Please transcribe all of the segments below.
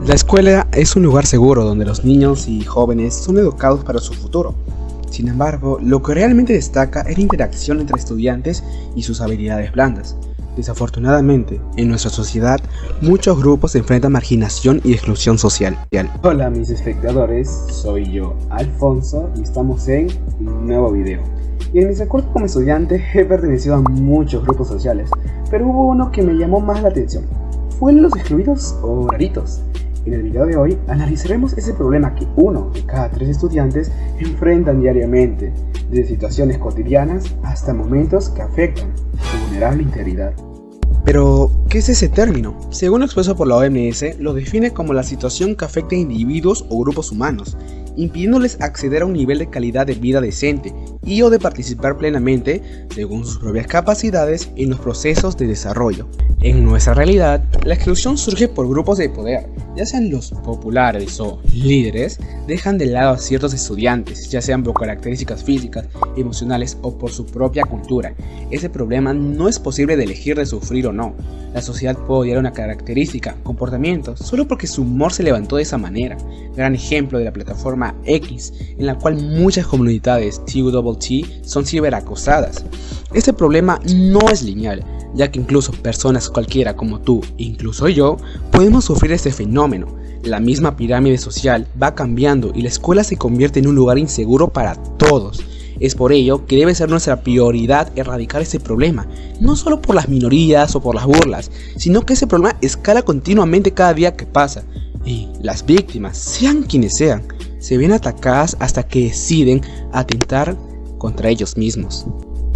La escuela es un lugar seguro donde los niños y jóvenes son educados para su futuro. Sin embargo, lo que realmente destaca es la interacción entre estudiantes y sus habilidades blandas. Desafortunadamente, en nuestra sociedad, muchos grupos enfrentan marginación y exclusión social. Hola mis espectadores, soy yo, Alfonso, y estamos en un nuevo video. Y en mis recuerdos como estudiante he pertenecido a muchos grupos sociales, pero hubo uno que me llamó más la atención. ¿Fue los excluidos o raritos? En el video de hoy analizaremos ese problema que 1 de cada 3 estudiantes enfrentan diariamente, desde situaciones cotidianas hasta momentos que afectan su vulnerable integridad. Pero, ¿qué es ese término? Según lo expuesto por la OMS, lo define como la situación que afecta a individuos o grupos humanos, impidiéndoles acceder a un nivel de calidad de vida decente y o de participar plenamente, según sus propias capacidades, en los procesos de desarrollo. En nuestra realidad, la exclusión surge por grupos de poder, ya sean los populares o líderes, dejan de lado a ciertos estudiantes, ya sean por características físicas, emocionales o por su propia cultura. Ese problema no es posible de elegir de sufrir o no. La sociedad puede odiar una característica, comportamiento, solo porque su humor se levantó de esa manera. Gran ejemplo de la plataforma X, en la cual muchas comunidades TWT son ciberacosadas. Este problema no es lineal, ya que incluso personas cualquiera como tú, incluso yo, podemos sufrir este fenómeno. La misma pirámide social va cambiando y la escuela se convierte en un lugar inseguro para todos. Es por ello que debe ser nuestra prioridad erradicar este problema, no solo por las minorías o por las burlas, sino que ese problema escala continuamente cada día que pasa. Y las víctimas, sean quienes sean, se ven atacadas hasta que deciden atentar contra ellos mismos.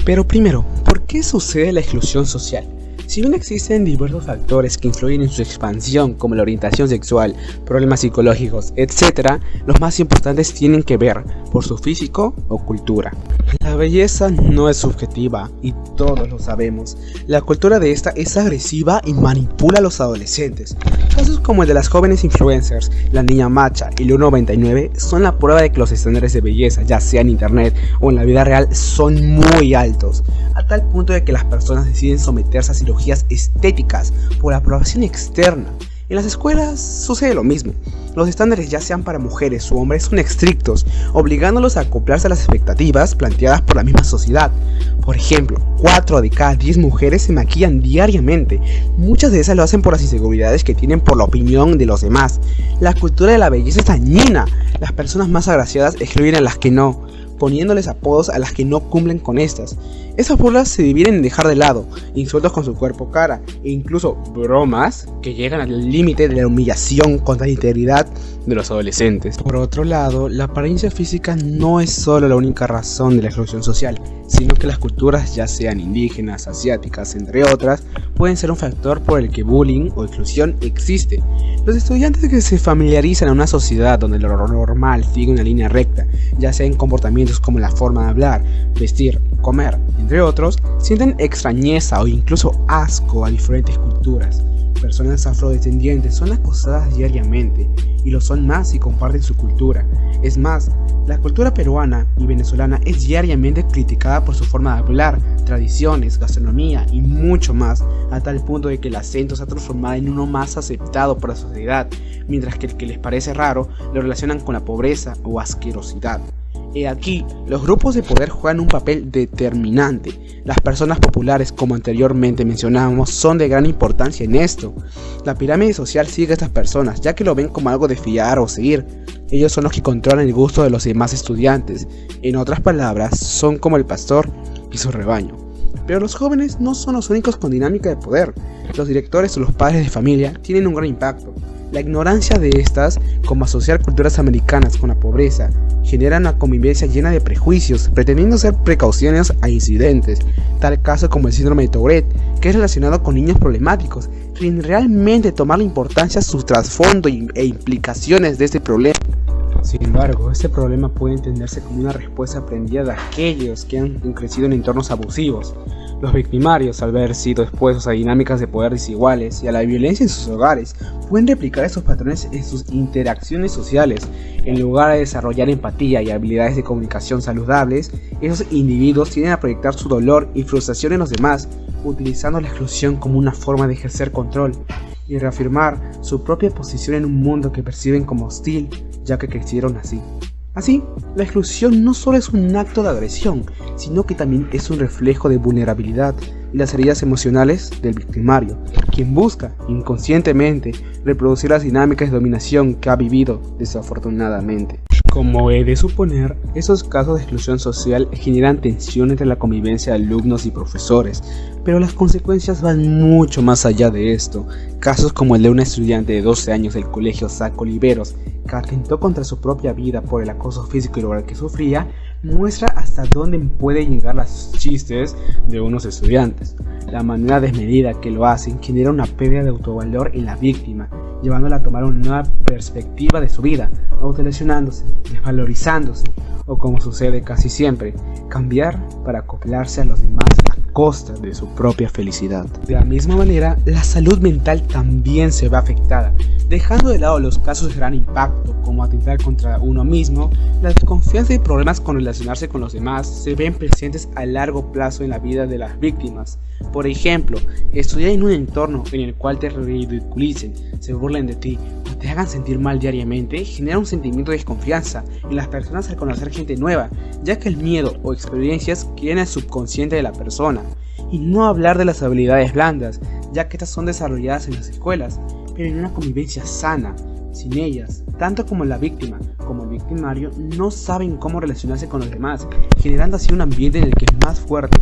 Pero primero, ¿por qué sucede la exclusión social? Si bien existen diversos factores que influyen en su expansión, como la orientación sexual, problemas psicológicos, etc., los más importantes tienen que ver por su físico o cultura. La belleza no es subjetiva y todos lo sabemos. La cultura de esta es agresiva y manipula a los adolescentes. Casos como el de las jóvenes influencers, la niña macha y la 1.99 son la prueba de que los estándares de belleza, ya sea en internet o en la vida real, son muy altos, a tal punto de que las personas deciden someterse a cirugías estéticas por aprobación externa. En las escuelas sucede lo mismo. Los estándares, ya sean para mujeres o hombres, son estrictos, obligándolos a acoplarse a las expectativas planteadas por la misma sociedad. Por ejemplo, 4 de cada 10 mujeres se maquillan diariamente. Muchas de esas lo hacen por las inseguridades que tienen por la opinión de los demás. La cultura de la belleza es dañina. Las personas más agraciadas excluyen a las que no, poniéndoles apodos a las que no cumplen con estas. Esas burlas se dividen en dejar de lado insultos con su cuerpo cara e incluso bromas que llegan al límite de la humillación contra la integridad de los adolescentes. Por otro lado, la apariencia física no es solo la única razón de la exclusión social, sino que las culturas, ya sean indígenas, asiáticas, entre otras, pueden ser un factor por el que bullying o exclusión existe. Los estudiantes que se familiarizan a una sociedad donde lo normal sigue una línea recta, ya sea en comportamientos como la forma de hablar, vestir, comer, entre otros, sienten extrañeza o incluso asco a diferentes culturas. Personas afrodescendientes son acosadas diariamente y lo son más si comparten su cultura. Es más, la cultura peruana y venezolana es diariamente criticada por su forma de hablar, tradiciones, gastronomía y mucho más, a tal punto de que el acento se ha transformado en uno más aceptado por la sociedad, mientras que el que les parece raro lo relacionan con la pobreza o asquerosidad. He aquí, los grupos de poder juegan un papel determinante. Las personas populares, como anteriormente mencionábamos, son de gran importancia en esto. La pirámide social sigue a estas personas, ya que lo ven como algo de fiar o seguir. Ellos son los que controlan el gusto de los demás estudiantes. En otras palabras, son como el pastor y su rebaño. Pero los jóvenes no son los únicos con dinámica de poder. Los directores o los padres de familia tienen un gran impacto. La ignorancia de estas, como asociar culturas americanas con la pobreza, genera una convivencia llena de prejuicios, pretendiendo ser precauciones a incidentes, tal caso como el síndrome de Tourette, que es relacionado con niños problemáticos, sin realmente tomar la importancia a su trasfondo e implicaciones de este problema. Sin embargo, este problema puede entenderse como una respuesta aprendida de aquellos que han crecido en entornos abusivos. Los victimarios, al haber sido expuestos a dinámicas de poder desiguales y a la violencia en sus hogares, pueden replicar estos patrones en sus interacciones sociales. En lugar de desarrollar empatía y habilidades de comunicación saludables, esos individuos tienden a proyectar su dolor y frustración en los demás, utilizando la exclusión como una forma de ejercer control. y reafirmar su propia posición en un mundo que perciben como hostil, ya que crecieron así. Así, la exclusión no solo es un acto de agresión, sino que también es un reflejo de vulnerabilidad y las heridas emocionales del victimario, quien busca, inconscientemente, reproducir las dinámicas de dominación que ha vivido desafortunadamente. Como he de suponer, esos casos de exclusión social generan tensión entre la convivencia de alumnos y profesores, pero las consecuencias van mucho más allá de esto. Casos como el de una estudiante de 12 años del colegio Saco Oliveros, que atentó contra su propia vida por el acoso físico y laboral que sufría, muestra hasta dónde pueden llegar los chistes de unos estudiantes. La manera desmedida que lo hacen genera una pérdida de autovalor en la víctima, llevándola a tomar una nueva perspectiva de su vida, autolesionándose, desvalorizándose, o como sucede casi siempre, cambiar para acoplarse a los demás a costa de su propia felicidad. De la misma manera, la salud mental también se ve afectada, dejando de lado los casos de gran impacto, como atentar contra uno mismo. La desconfianza y problemas con relacionarse con los demás se ven presentes a largo plazo en la vida de las víctimas. Por ejemplo, estudiar en un entorno en el cual te ridiculicen, se burlen de ti o te hagan sentir mal diariamente genera un sentimiento de desconfianza en las personas al conocer gente nueva, ya que el miedo o experiencias quedan en el subconsciente de la persona. Y no hablar de las habilidades blandas, ya que estas son desarrolladas en las escuelas, pero en una convivencia sana. Sin ellas, tanto como la víctima como el victimario no saben cómo relacionarse con los demás, generando así un ambiente en el que el más fuerte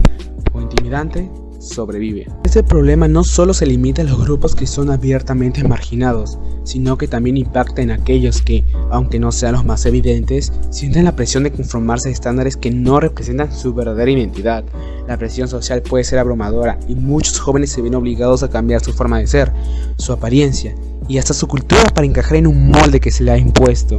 o intimidante sobrevive. Este problema no solo se limita a los grupos que son abiertamente marginados, sino que también impacta en aquellos que, aunque no sean los más evidentes, sienten la presión de conformarse a estándares que no representan su verdadera identidad. La presión social puede ser abrumadora y muchos jóvenes se ven obligados a cambiar su forma de ser, su apariencia y hasta su cultura para encajar en un molde que se le ha impuesto.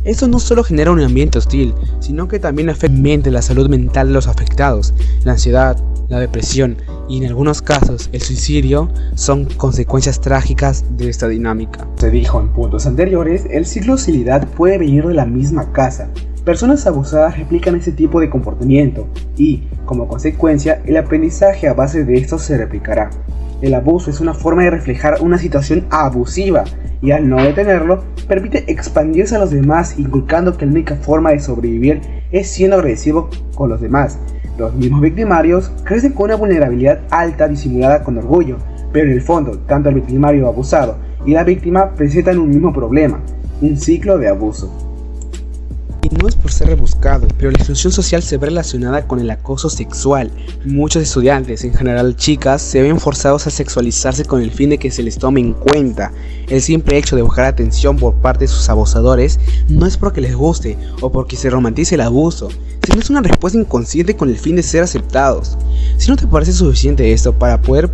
Esto no solo genera un ambiente hostil, sino que también afecta la salud mental de los afectados. La ansiedad, la depresión y en algunos casos el suicidio son consecuencias trágicas de esta dinámica. Se dijo en puntos anteriores, el ciclo de hostilidad puede venir de la misma casa. Personas abusadas replican ese tipo de comportamiento y, como consecuencia, el aprendizaje a base de esto se replicará. El abuso es una forma de reflejar una situación abusiva y al no detenerlo, permite expandirse a los demás, inculcando que la única forma de sobrevivir es siendo agresivo con los demás. Los mismos victimarios crecen con una vulnerabilidad alta disimulada con orgullo, pero en el fondo, tanto el victimario abusado y la víctima presentan un mismo problema, un ciclo de abuso. Y no es por ser rebuscado, pero la exclusión social se ve relacionada con el acoso sexual. Muchos estudiantes, en general chicas, se ven forzados a sexualizarse con el fin de que se les tome en cuenta. El simple hecho de buscar atención por parte de sus abusadores no es porque les guste o porque se romantice el abuso, sino es una respuesta inconsciente con el fin de ser aceptados. Si no te parece suficiente esto para poder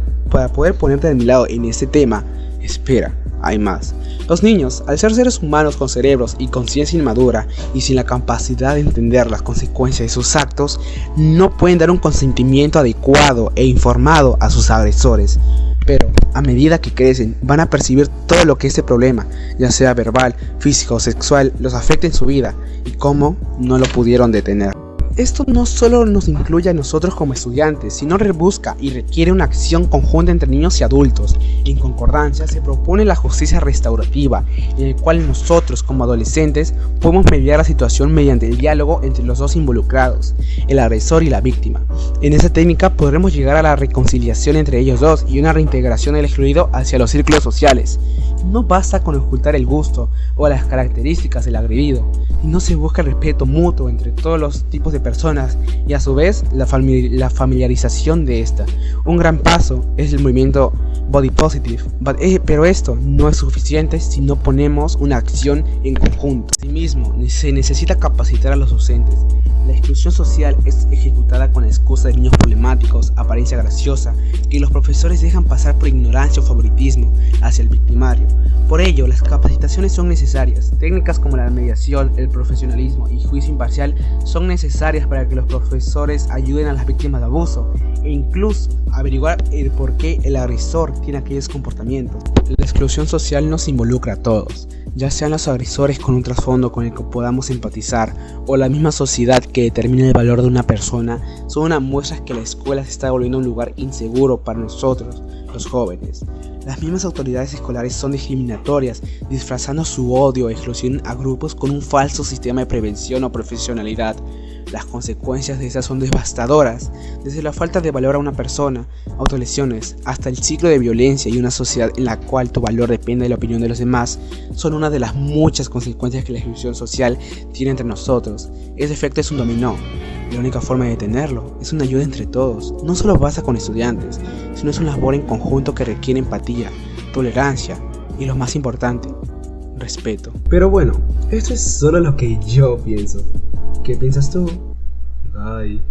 ponerte de mi lado en este tema, espera, hay más. Los niños, al ser seres humanos con cerebros y conciencia inmadura y sin la capacidad de entender las consecuencias de sus actos, no pueden dar un consentimiento adecuado e informado a sus agresores. Pero, a medida que crecen, van a percibir todo lo que este problema, ya sea verbal, físico o sexual, los afecta en su vida y cómo no lo pudieron detener. Esto no solo nos incluye a nosotros como estudiantes, sino rebusca y requiere una acción conjunta entre niños y adultos. En concordancia se propone la justicia restaurativa, en el cual nosotros como adolescentes podemos mediar la situación mediante el diálogo entre los dos involucrados, el agresor y la víctima. En esta técnica podremos llegar a la reconciliación entre ellos dos y una reintegración del excluido hacia los círculos sociales. No basta con ocultar el gusto o las características del agredido, y no se busca el respeto mutuo entre todos los tipos de personas y a su vez la familiarización de esta. Un gran paso es el movimiento Body Positive, pero esto no es suficiente si no ponemos una acción en conjunto. Asimismo, se necesita capacitar a los docentes. La exclusión social es ejecutada con la excusa de niños problemáticos, apariencia graciosa, que los profesores dejan pasar por ignorancia o favoritismo hacia el victimario. Por ello, las capacitaciones son necesarias. Técnicas como la mediación, el profesionalismo y juicio imparcial son necesarias para que los profesores ayuden a las víctimas de abuso e incluso averiguar el por qué el agresor tiene aquellos comportamientos. La exclusión social nos involucra a todos, ya sean los agresores con un trasfondo con el que podamos empatizar o la misma sociedad que determina el valor de una persona. Son una muestra que la escuela se está volviendo un lugar inseguro para nosotros, los jóvenes. Las mismas autoridades escolares son discriminatorias, disfrazando su odio e exclusión a grupos con un falso sistema de prevención o profesionalidad. Las consecuencias de estas son devastadoras, desde la falta de valor a una persona, autolesiones, hasta el ciclo de violencia y una sociedad en la cual tu valor depende de la opinión de los demás, son una de las muchas consecuencias que la exclusión social tiene entre nosotros. Ese efecto es un dominó. La única forma de detenerlo es una ayuda entre todos. No solo pasa con estudiantes, sino es una labor en conjunto que requiere empatía, tolerancia y, lo más importante, respeto. Pero bueno, esto es solo lo que yo pienso. ¿Qué piensas tú? Bye.